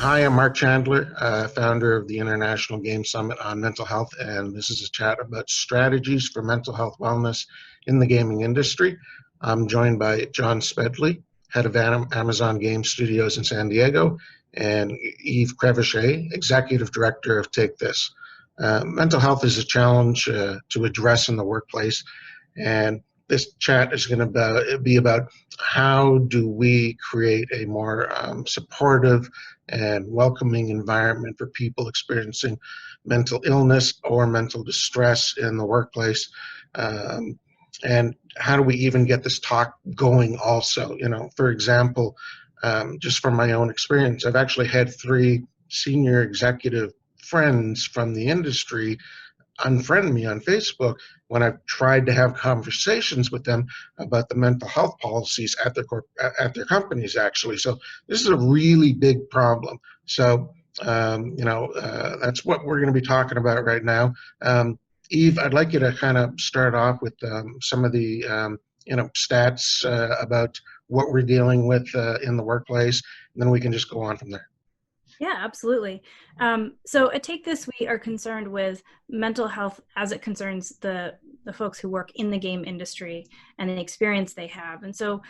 Hi, I'm Mark Chandler, founder of the International Game Summit on Mental Health, and this is a chat about strategies for mental health wellness in the gaming industry. I'm joined by John Spedley, head of Amazon Game Studios in San Diego, and Yves Crevichet, executive director of Take This. Mental health is a challenge to address in the workplace, and this chat is going to be about how do we create a more supportive and welcoming environment for people experiencing mental illness or mental distress in the workplace. And how do we even get this talk going also? For example, just from my own experience, I've actually had 3 senior executive friends from the industry unfriend me on Facebook when I've tried to have conversations with them about the mental health policies at their companies, actually. So this is a really big problem. So that's what we're going to be talking about right now. Yves, I'd like you to kind of start off with some of the stats about what we're dealing with in the workplace, and then we can just go on from there. Yeah, absolutely. So at Take This, we are concerned with mental health as it concerns the folks who work in the game industry and the experience they have. And so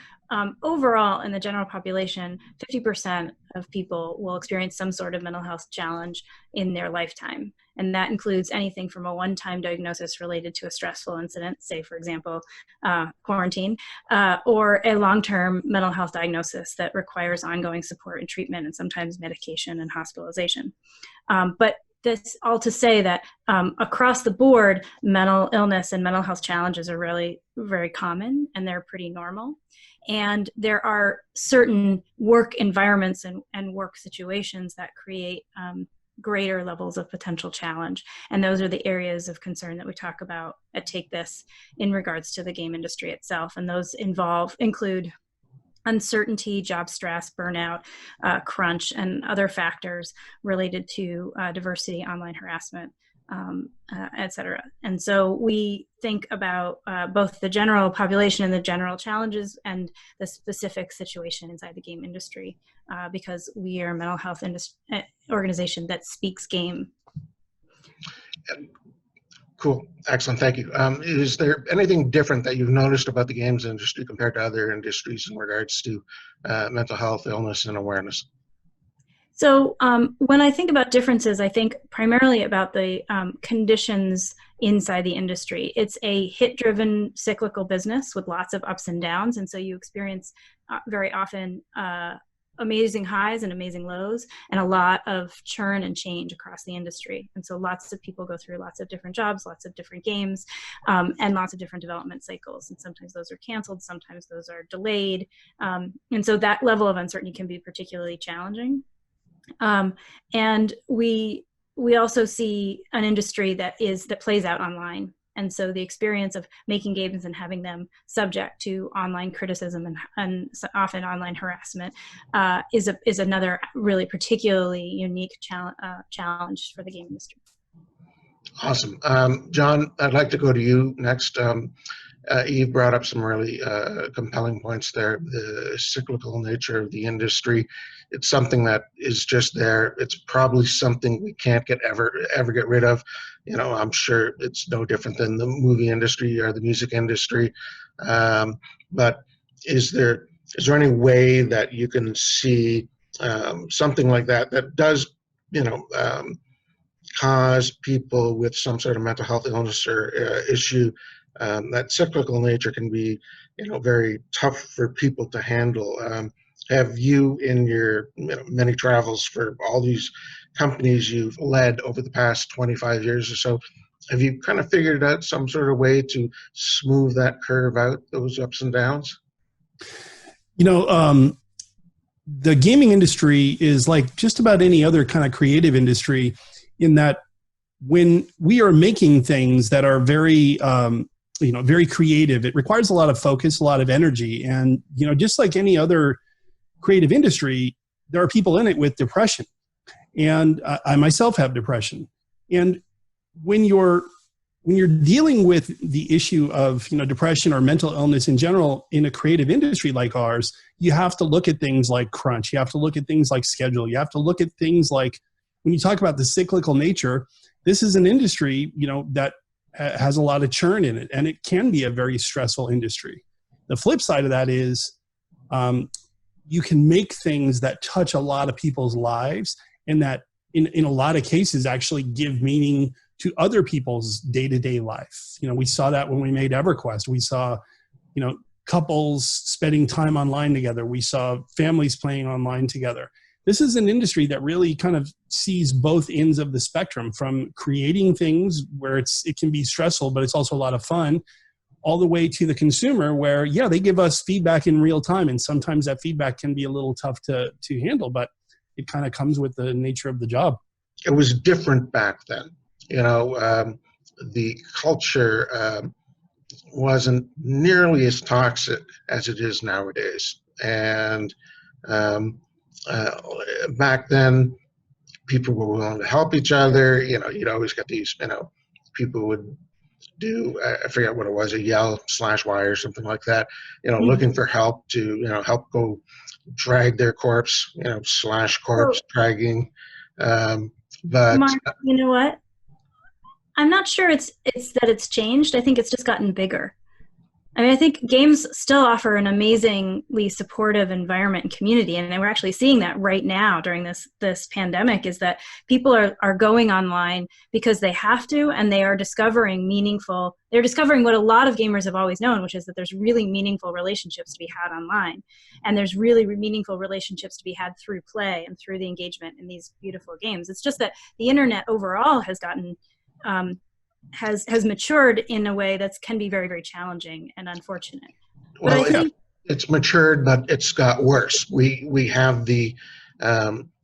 overall, in the general population, 50% of people will experience some sort of mental health challenge in their lifetime. And that includes anything from a one-time diagnosis related to a stressful incident, say, for example, quarantine, or a long-term mental health diagnosis that requires ongoing support and treatment and sometimes medication and hospitalization. But this all to say that across the board, mental illness and mental health challenges are really very common, and they're pretty normal. And there are certain work environments and work situations that create greater levels of potential challenge. And those are the areas of concern that we talk about at Take This in regards to the game industry itself. And those include uncertainty, job stress, burnout, crunch, and other factors related to diversity, online harassment, et cetera. And so we think about both the general population and the general challenges and the specific situation inside the game industry because we are a mental health organization that speaks game. Cool. Excellent. Thank you. Is there anything different that you've noticed about the games industry compared to other industries in regards to mental health, illness, and awareness? So when I think about differences, I think primarily about the conditions inside the industry. It's a hit-driven cyclical business with lots of ups and downs. And so you experience very often amazing highs and amazing lows, and a lot of churn and change across the industry. And so lots of people go through lots of different jobs, lots of different games, and lots of different development cycles. And sometimes those are canceled, sometimes those are delayed. And so that level of uncertainty can be particularly challenging. And we also see an industry that plays out online. And so the experience of making games and having them subject to online criticism and often online harassment is another really particularly unique challenge for the game industry. Awesome. John, I'd like to go to you next. Yves brought up some really compelling points there. The cyclical nature of the industry, it's something that is just there. It's probably something we can't ever get rid of. I'm sure it's no different than the movie industry or the music industry. But is there any way that you can see something like that does, cause people with some sort of mental health illness or issue? That cyclical nature can be, very tough for people to handle. Have you, in your many travels for all these companies you've led over the past 25 years or so, have you kind of figured out some sort of way to smooth that curve out, those ups and downs? The gaming industry is like just about any other kind of creative industry in that when we are making things that are very very creative, it requires a lot of focus, a lot of energy. And, just like any other creative industry, there are people in it with depression. And I myself have depression. And when you're when you're dealing with the issue of depression or mental illness in general in a creative industry like ours, you have to look at things like crunch. You have to look at things like schedule. You have to look at things like, when you talk about the cyclical nature, this is an industry that has a lot of churn in it, and it can be a very stressful industry. The flip side of that is you can make things that touch a lot of people's lives, and that in a lot of cases actually give meaning to other people's day-to-day life. We saw that when we made EverQuest. We saw, couples spending time online together. We saw families playing online together. This is an industry that really kind of sees both ends of the spectrum, from creating things where it can be stressful, but it's also a lot of fun, all the way to the consumer where, yeah, they give us feedback in real time. And sometimes that feedback can be a little tough to handle, but it kind of comes with the nature of the job. It was different back then. The culture wasn't nearly as toxic as it is nowadays. And back then, people were willing to help each other. You'd always get these, people would do, I forget what it was, a yell/Y or something like that, looking for help to, help go drag their corpse, /corpse dragging. But Mark, you know what? I'm not sure it's that it's changed. I think it's just gotten bigger. I mean, I think games still offer an amazingly supportive environment and community, and we're actually seeing that right now during this pandemic, is that people are going online because they have to, and they are discovering they're discovering what a lot of gamers have always known, which is that there's really meaningful relationships to be had online, and there's really meaningful relationships to be had through play and through the engagement in these beautiful games. It's just that the internet overall has gotten has matured in a way that can be very, very challenging and unfortunate. Well, it's matured, but it's got worse. We have the,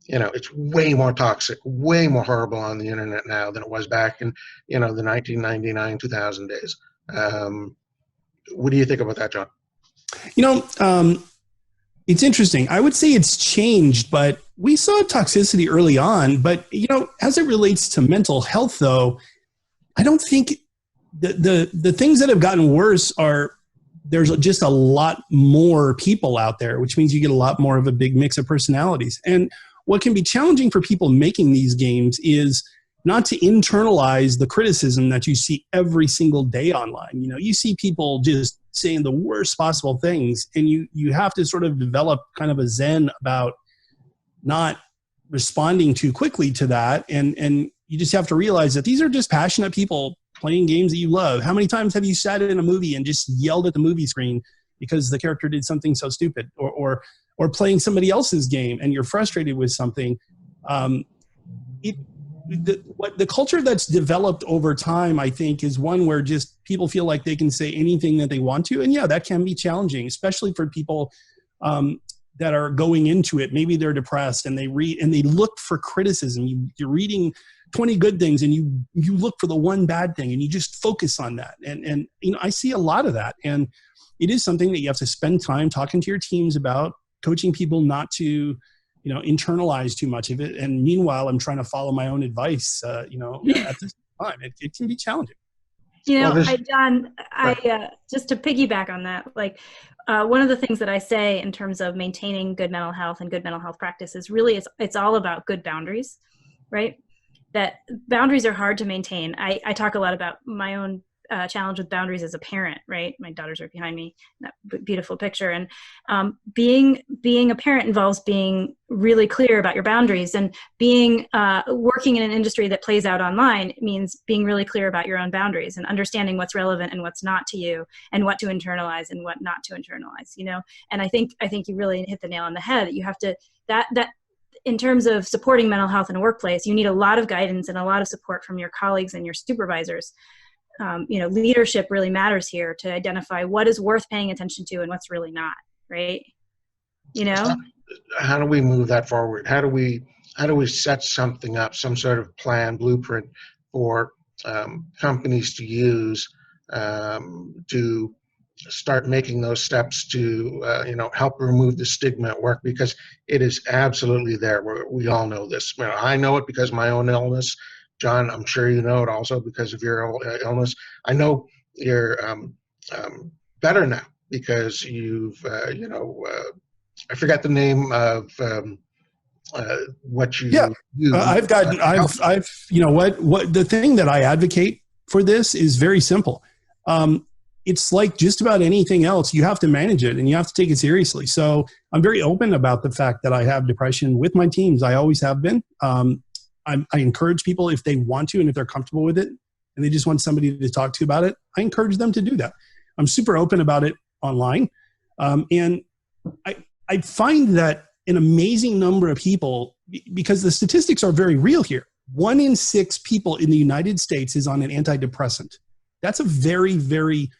it's way more toxic, way more horrible on the internet now than it was back in, the 1999, 2000 days. What do you think about that, John? It's interesting. I would say it's changed, but we saw toxicity early on. But, as it relates to mental health, though, I don't think the things that have gotten worse are, there's just a lot more people out there, which means you get a lot more of a big mix of personalities. And what can be challenging for people making these games is not to internalize the criticism that you see every single day online. You see people just saying the worst possible things, and you have to sort of develop kind of a zen about not responding too quickly to that. And you just have to realize that these are just passionate people playing games that you love. How many times have you sat in a movie and just yelled at the movie screen because the character did something so stupid, or playing somebody else's game and you're frustrated with something? The culture that's developed over time, I think, is one where just people feel like they can say anything that they want to. And yeah, that can be challenging, especially for people that are going into it. Maybe they're depressed and they read and they look for criticism. You're reading 20 good things and you look for the one bad thing and you just focus on that. And I see a lot of that. And it is something that you have to spend time talking to your teams about, coaching people not to, internalize too much of it. And meanwhile, I'm trying to follow my own advice, at this time. It can be challenging. John, just to piggyback on that, one of the things that I say in terms of maintaining good mental health and good mental health practices, really it's all about good boundaries, right? That boundaries are hard to maintain. I talk a lot about my own challenge with boundaries as a parent, right? My daughters are behind me, that beautiful picture. And being a parent involves being really clear about your boundaries, and being working in an industry that plays out online means being really clear about your own boundaries and understanding what's relevant and what's not to you, and what to internalize and what not to internalize, And I think you really hit the nail on the head. You have to, that in terms of supporting mental health in a workplace, you need a lot of guidance and a lot of support from your colleagues and your supervisors. Leadership really matters here to identify what is worth paying attention to and what's really not, right? How do we move that forward? How do we set something up, some sort of plan, blueprint for companies to use to start making those steps to help remove the stigma at work, because it is absolutely there. We all know this. I know it because of my own illness. John, I'm sure you know it also because of your illness. I know you're better now because you've, I forgot the name of what Yeah, you do. I've, what the thing that I advocate for this is very simple. It's like just about anything else. You have to manage it and you have to take it seriously. So I'm very open about the fact that I have depression with my teams. I always have been. I encourage people, if they want to and if they're comfortable with it and they just want somebody to talk to about it, I encourage them to do that. I'm super open about it online. And I find that an amazing number of people, because the statistics are very real here, 1 in 6 people in the United States is on an antidepressant. That's a very, very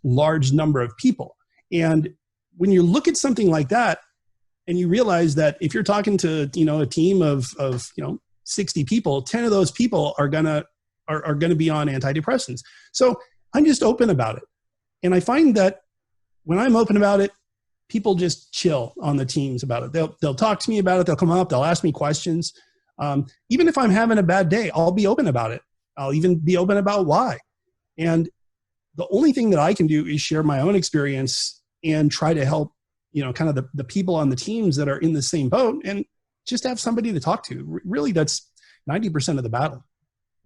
large number of people. And when you look at something like that, and you realize that if you're talking to, a team of 60 people, 10 of those people are gonna be on antidepressants. So I'm just open about it. And I find that when I'm open about it, people just chill on the teams about it. They'll talk to me about it. They'll come up, they'll ask me questions. Even if I'm having a bad day, I'll be open about it. I'll even be open about why. And the only thing that I can do is share my own experience and try to help, kind of the people on the teams that are in the same boat, and just have somebody to talk to. Really, that's 90% of the battle.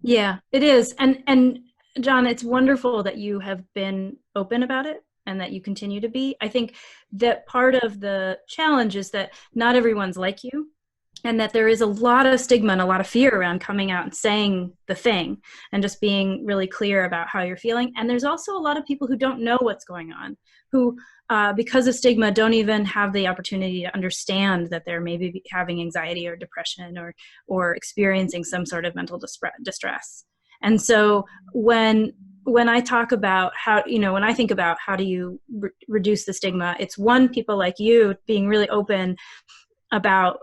Yeah, it is. And John, it's wonderful that you have been open about it and that you continue to be. I think that part of the challenge is that not everyone's like you, and that there is a lot of stigma and a lot of fear around coming out and saying the thing and just being really clear about how you're feeling. And there's also a lot of people who don't know what's going on, who because of stigma don't even have the opportunity to understand that they're maybe having anxiety or depression or experiencing some sort of mental distress. And so when I talk about how, when I think about how do you reduce the stigma, it's one, people like you being really open about,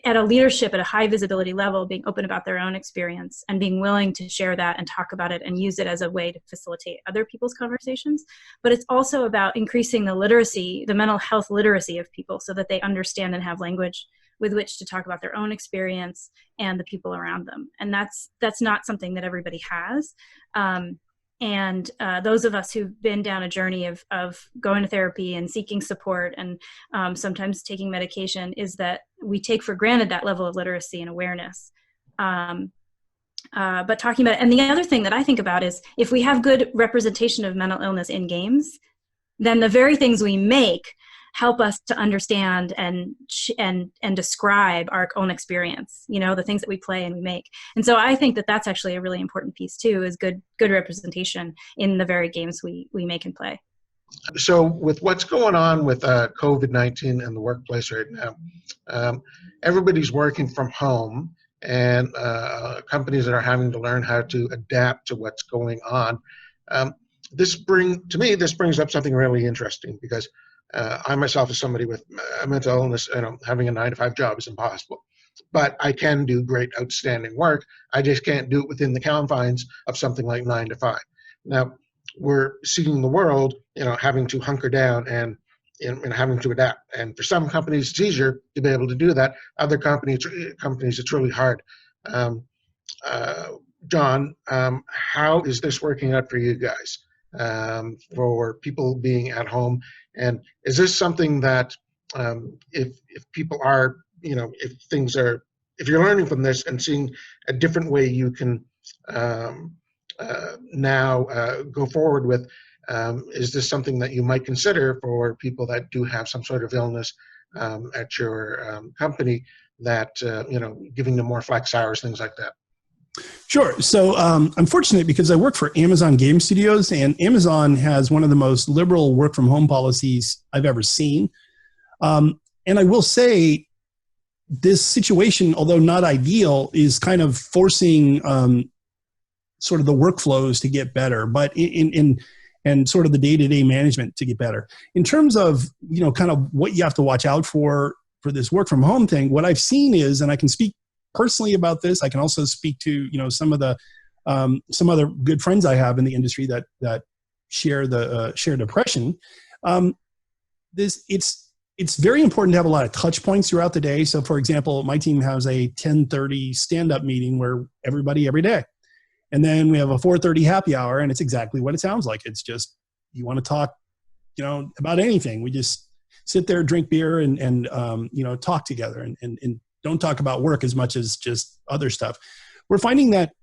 at a leadership, at a high visibility level, being open about their own experience and being willing to share that and talk about it and use it as a way to facilitate other people's conversations. But it's also about increasing the literacy, the mental health literacy of people, so that they understand and have language with which to talk about their own experience and the people around them. And that's not something that everybody has. And those of us who've been down a journey of going to therapy and seeking support and sometimes taking medication, is that we take for granted that level of literacy and awareness. But talking about, and the other thing that I think about is, if we have good representation of mental illness in games, then the very things we make help us to understand and describe our own experience, the things that we play and we make. And so I think that that's actually a really important piece too, is good representation in the very games we make and play. So with what's going on with COVID-19 in the workplace right now, everybody's working from home, and companies that are having to learn how to adapt to what's going on. This brings up something really interesting, because I myself, as somebody with a mental illness, having a 9-to-5 job is impossible. But I can do great, outstanding work. I just can't do it within the confines of something like 9-to-5. Now, we're seeing the world, having to hunker down and having to adapt. And for some companies, it's easier to be able to do that. Other companies, it's really hard. John, how is this working out for you guys? For people being at home, and is this something that if people are, if you're learning from this and seeing a different way you can now go forward with, is this something that you might consider for people that do have some sort of illness at your company, that giving them more flex hours, things like that? Sure. So I'm fortunate because I work for Amazon Game Studios, and Amazon has one of the most liberal work from home policies I've ever seen. And I will say, this situation, although not ideal, is kind of forcing sort of the workflows to get better, but and sort of the day-to-day management to get better. In terms of, kind of what you have to watch out for this work from home thing, what I've seen is, and I can speak personally about this, I can also speak to, some of the some other good friends I have in the industry that share depression. It's it's very important to have a lot of touch points throughout the day. So for example, my team has a 10:30 stand-up meeting where everybody every day. And then we have a 4:30 happy hour, and it's exactly what it sounds like. It's just, you want to talk, about anything. We just sit there, drink beer, and talk together, and don't talk about work as much as just other stuff. We're finding that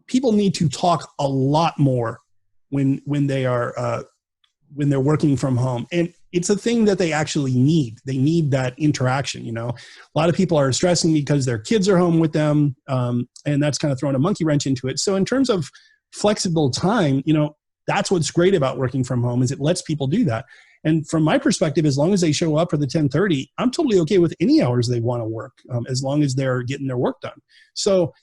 people need to talk a lot more when they're working from home. And it's a thing that they actually need. They need that interaction. A lot of people are stressing because their kids are home with them. And that's kind of thrown a monkey wrench into it. So in terms of flexible time, that's what's great about working from home, is it lets people do that. And from my perspective, as long as they show up for the 10:30, I'm totally okay with any hours they want to work, as long as they're getting their work done. So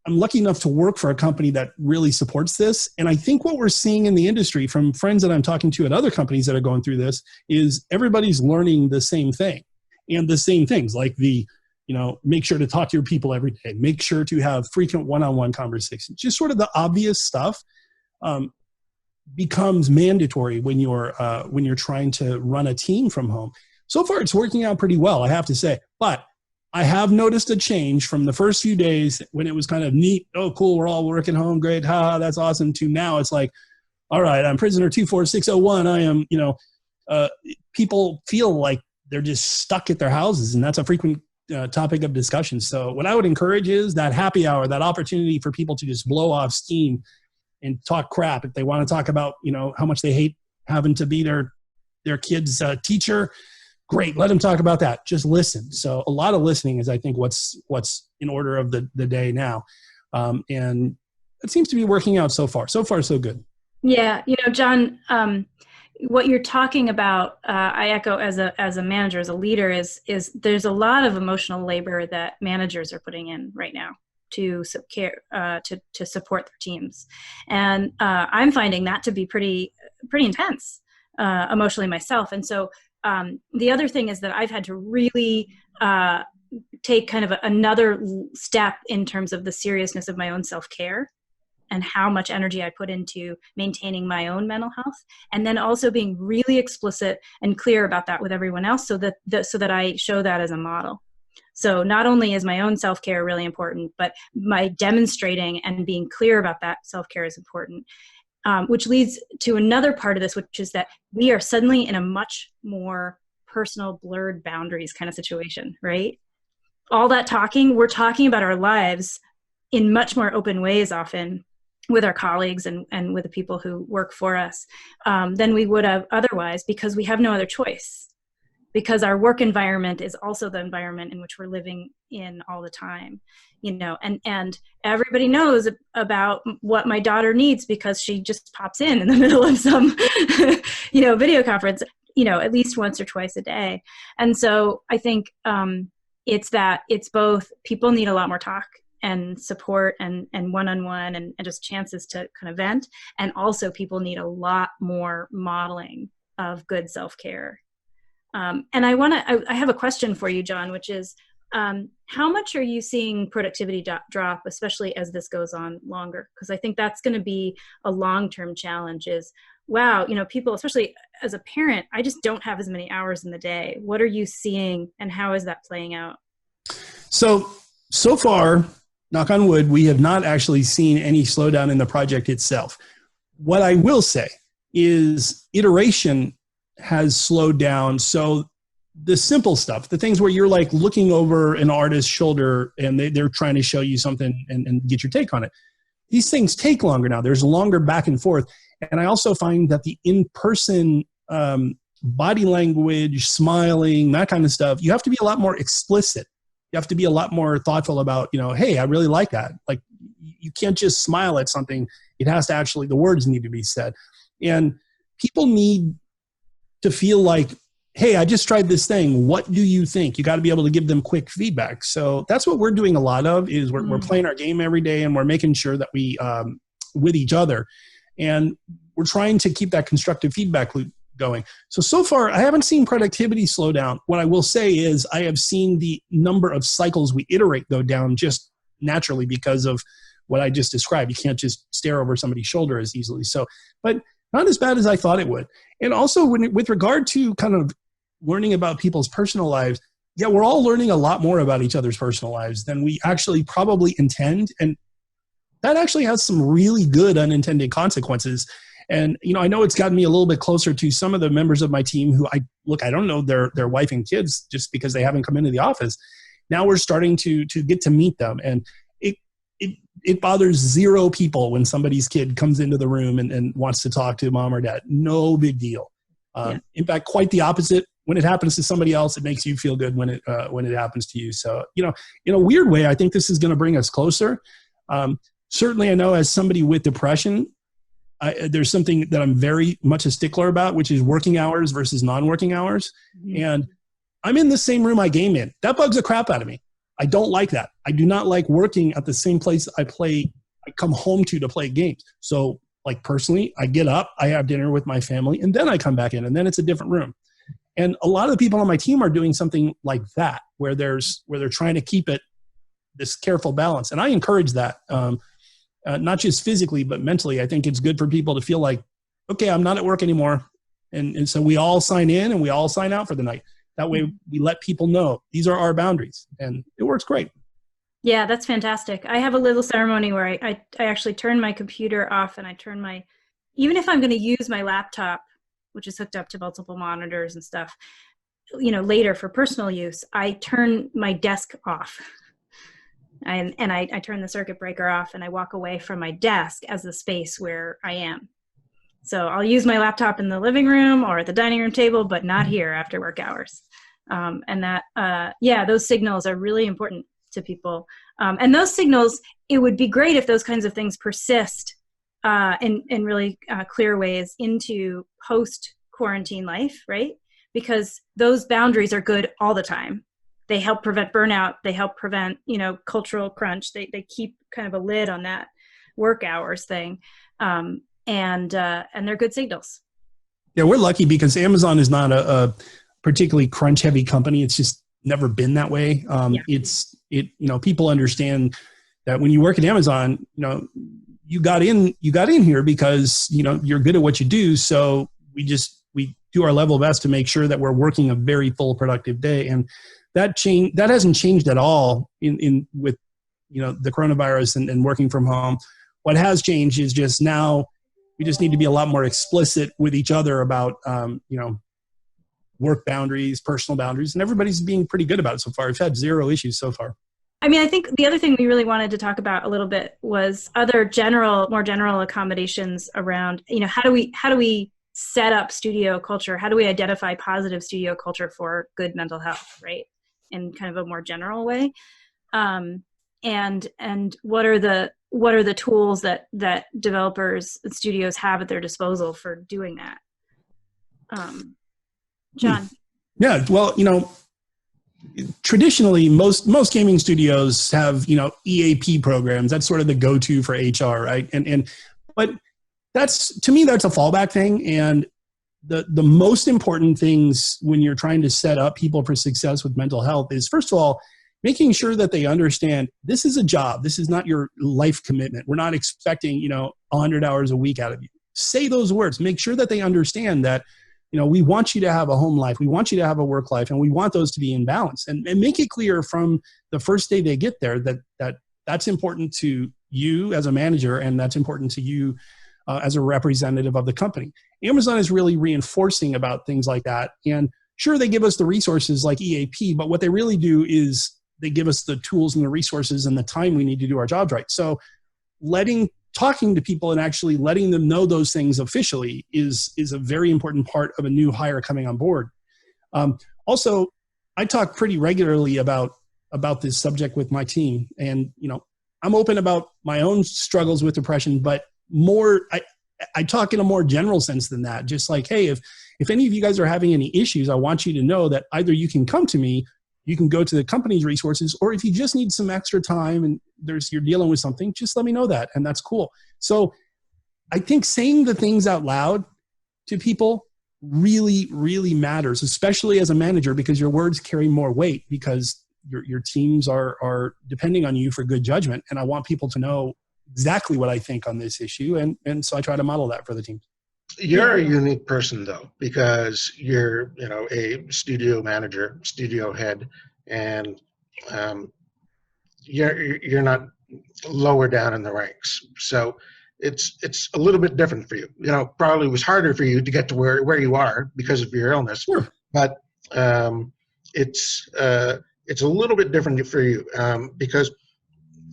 I'm lucky enough to work for a company that really supports this. And I think what we're seeing in the industry from friends that I'm talking to at other companies that are going through this is everybody's learning the same thing, and the same things like make sure to talk to your people every day, make sure to have frequent one-on-one conversations. Just sort of the obvious stuff becomes mandatory when you're trying to run a team from home. So far, it's working out pretty well, I have to say. But I have noticed a change from the first few days when it was kind of neat. Oh, cool, we're all working home. Great. That's awesome. To now it's like, all right, I'm prisoner 24601. I am, people feel like they're just stuck at their houses, and that's a frequent topic of discussion. So what I would encourage is that happy hour, that opportunity for people to just blow off steam and talk crap. If they want to talk about, how much they hate having to be their kid's teacher, great. Let them talk about that. Just listen. So a lot of listening is, I think, what's in order of the day now. And it seems to be working out so far. So far, so good. Yeah. John, what you're talking about, I echo as a manager, as a leader, is there's a lot of emotional labor that managers are putting in right now to support their teams. And I'm finding that to be pretty intense emotionally myself. And so the other thing is that I've had to really take kind of another step in terms of the seriousness of my own self-care and how much energy I put into maintaining my own mental health, and then also being really explicit and clear about that with everyone else, so that I show that as a model. So not only is my own self-care really important, but my demonstrating and being clear about that self-care is important. Which leads to another part of this, which is that we are suddenly in a much more personal, blurred boundaries kind of situation, right? All that talking, we're talking about our lives in much more open ways often with our colleagues and with the people who work for us than we would have otherwise, because we have no other choice. Because our work environment is also the environment in which we're living in all the time, and everybody knows about what my daughter needs because she just pops in the middle of some, video conference, at least once or twice a day. And so I think it's both people need a lot more talk and support and one-on-one and just chances to kind of vent. And also people need a lot more modeling of good self-care. And I have a question for you, John, which is, how much are you seeing productivity drop, especially as this goes on longer? Because I think that's going to be a long-term challenge is, wow, people, especially as a parent, I just don't have as many hours in the day. What are you seeing and how is that playing out? So far, knock on wood, we have not actually seen any slowdown in the project itself. What I will say is iteration has slowed down. So the simple stuff, the things where you're like looking over an artist's shoulder and they're trying to show you something and get your take on it. These things take longer now. There's longer back and forth. And I also find that the in-person body language, smiling, that kind of stuff, you have to be a lot more explicit. You have to be a lot more thoughtful about, hey, I really like that. Like, you can't just smile at something. It has to actually, the words need to be said. And people need to feel like, hey, I just tried this thing. What do you think? You got to be able to give them quick feedback. So that's what we're doing a lot of is we're playing our game every day, and we're making sure that we, with each other, and we're trying to keep that constructive feedback loop going. So far, I haven't seen productivity slow down. What I will say is I have seen the number of cycles we iterate go down just naturally because of what I just described. You can't just stare over somebody's shoulder as easily. So, but not as bad as I thought it would. And also with regard to kind of learning about people's personal lives, yeah, we're all learning a lot more about each other's personal lives than we actually probably intend. And that actually has some really good unintended consequences. And, I know it's gotten me a little bit closer to some of the members of my team who I don't know their wife and kids just because they haven't come into the office. Now we're starting to get to meet them. And it bothers zero people when somebody's kid comes into the room and wants to talk to mom or dad. No big deal. In fact, quite the opposite. When it happens to somebody else, it makes you feel good when it happens to you. So, in a weird way, I think this is going to bring us closer. Certainly, I know as somebody with depression, there's something that I'm very much a stickler about, which is working hours versus non-working hours. Mm-hmm. And I'm in the same room I game in. That bugs the crap out of me. I don't like that. I do not like working at the same place I come home to play games. So like personally, I get up, I have dinner with my family, and then I come back in, and then it's a different room. And a lot of the people on my team are doing something like that, where they're trying to keep it this careful balance. And I encourage that, not just physically, but mentally. I think it's good for people to feel like, okay, I'm not at work anymore. And so we all sign in and we all sign out for the night. That way we let people know these are our boundaries, and it works great. Yeah, that's fantastic. I have a little ceremony where I actually turn my computer off, and I turn even if I'm going to use my laptop, which is hooked up to multiple monitors and stuff, later for personal use, I turn my desk off. And I turn the circuit breaker off, and I walk away from my desk as the space where I am. So I'll use my laptop in the living room or at the dining room table, but not here after work hours. And that, those signals are really important to people. And those signals, it would be great if those kinds of things persist in really clear ways into post-quarantine life, right? Because those boundaries are good all the time. They help prevent burnout. They help prevent, cultural crunch. They keep kind of a lid on that work hours thing. And they're good signals. Yeah, we're lucky because Amazon is not a particularly crunch heavy company. It's just never been that way. People understand that when you work at Amazon, you got in here because, you're good at what you do. So we do our level best to make sure that we're working a very full productive day. And that hasn't changed at all with the coronavirus and working from home. What has changed is just now we just need to be a lot more explicit with each other about work boundaries, personal boundaries, and everybody's being pretty good about it so far. We've had zero issues so far. I mean, I think the other thing we really wanted to talk about a little bit was other more general accommodations around, how do we set up studio culture? How do we identify positive studio culture for good mental health, right? In kind of a more general way. And what are the tools that developers and studios have at their disposal for doing that? John. Yeah, well, traditionally most gaming studios have, EAP programs. That's sort of the go-to for HR, right? But to me, that's a fallback thing. And the most important things when you're trying to set up people for success with mental health is, first of all, making sure that they understand this is a job. This is not your life commitment. We're not expecting, 100 hours a week out of you. Say those words. Make sure that they understand that, we want you to have a home life. We want you to have a work life, and we want those to be in balance. And make it clear from the first day they get there that's important to you as a manager, and that's important to you as a representative of the company. Amazon is really reinforcing about things like that. And sure, they give us the resources like EAP, but what they really do is they give us the tools and the resources and the time we need to do our jobs right. So talking to people and actually letting them know those things officially is a very important part of a new hire coming on board. Also, I talk pretty regularly about this subject with my team, and I'm open about my own struggles with depression, but I talk in a more general sense than that. Just like, hey, if any of you guys are having any issues, I want you to know that either you can come to me, you can go to the company's resources, or if you just need some extra time and you're dealing with something, just let me know that, and that's cool. So I think saying the things out loud to people really, really matters, especially as a manager, because your words carry more weight because your teams are depending on you for good judgment. And I want people to know exactly what I think on this issue. And so I try to model that for the team. You're a Yeah. unique person though, because you're, a studio manager, studio head, and um, you're not lower down in the ranks. So it's a little bit different for you. Probably was harder for you to get to where you are because of your illness, Sure. but um, it's a little bit different for you because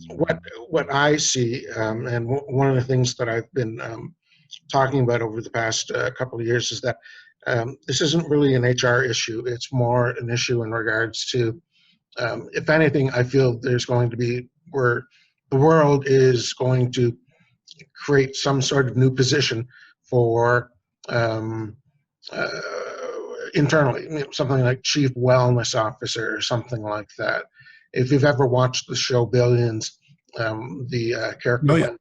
what I see, and one of the things that I've been talking about over the past couple of years is that this isn't really an HR issue. It's more an issue in regards to, if anything, I feel there's going to be where the world is going to create some sort of new position for um, uh, internally, something like chief wellness officer or something like that. If you've ever watched the show Billions, the Oh, character yeah.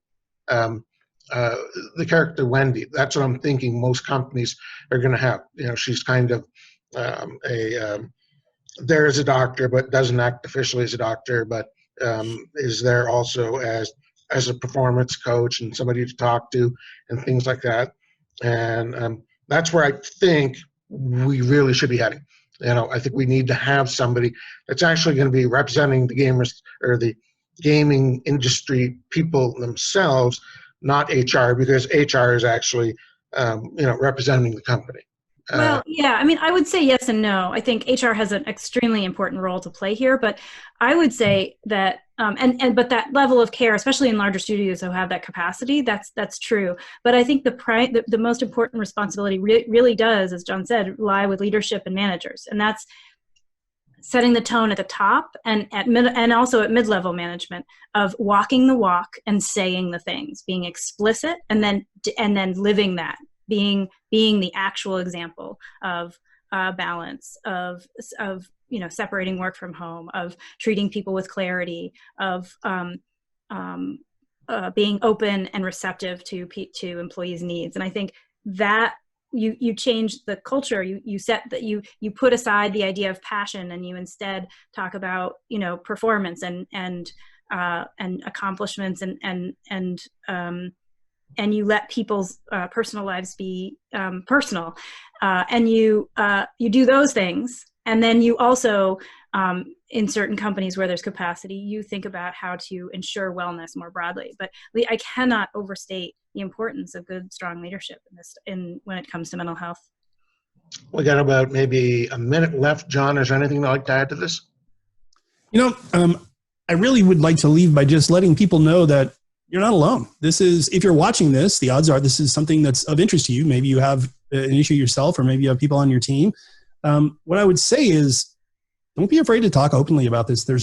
um, uh, the character Wendy. That's what I'm thinking most companies are going to have. She's kind of there as a doctor, but doesn't act officially as a doctor, but is there also as a performance coach and somebody to talk to and things like that. And that's where I think we really should be heading. I think we need to have somebody that's actually going to be representing the gamers or the gaming industry people themselves, not HR, because HR is actually, representing the company. Well, yeah, I mean, I would say yes and no. I think HR has an extremely important role to play here, but I would say that, but that level of care, especially in larger studios who have that capacity, that's true. But I think the most important responsibility really does, as John said, lie with leadership and managers, and that's setting the tone at the top and and also at mid-level management of walking the walk and saying the things, being explicit, and then living that. Being the actual example of balance, of separating work from home, of treating people with clarity, of being open and receptive to employees' needs. And I think that you change the culture. You set that you put aside the idea of passion, and you instead talk about performance and accomplishments and you let people's personal lives be personal, and you do those things, and then you also, in certain companies where there's capacity, you think about how to ensure wellness more broadly. But I cannot overstate the importance of good, strong leadership when it comes to mental health. We got about maybe a minute left. John, is there anything you'd like to add to this? I really would like to leave by just letting people know that you're not alone. This is, if you're watching this, the odds are this is something that's of interest to you. Maybe you have an issue yourself, or maybe you have people on your team. What I would say is, don't be afraid to talk openly about this. There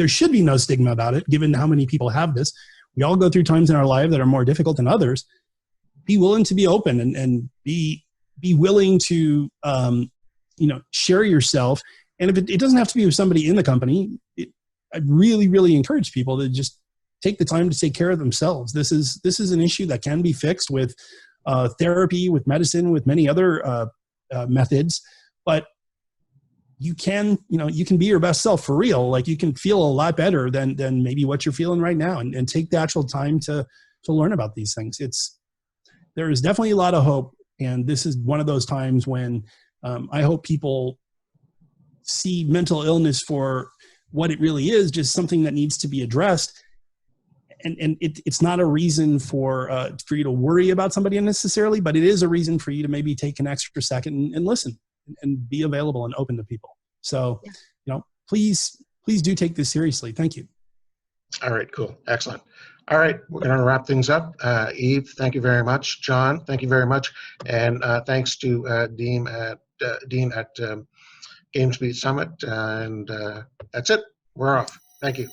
should be no stigma about it, given how many people have this. We all go through times in our life that are more difficult than others. Be willing to be open and be willing to, share yourself. And if it doesn't have to be with somebody in the company, I really, really encourage people to just take the time to take care of themselves. This is an issue that can be fixed with therapy, with medicine, with many other methods. But you can be your best self for real. Like, you can feel a lot better than maybe what you're feeling right now, and take the actual time to learn about these things. There is definitely a lot of hope, and this is one of those times when I hope people see mental illness for what it really is, just something that needs to be addressed. And it's not a reason for you to worry about somebody unnecessarily, but it is a reason for you to maybe take an extra second and listen and be available and open to people. So, please do take this seriously. Thank you. All right, cool. Excellent. All right, we're going to wrap things up. Eve, thank you very much. John, thank you very much. And thanks to Dean at VentureBeat Summit. And that's it. We're off. Thank you.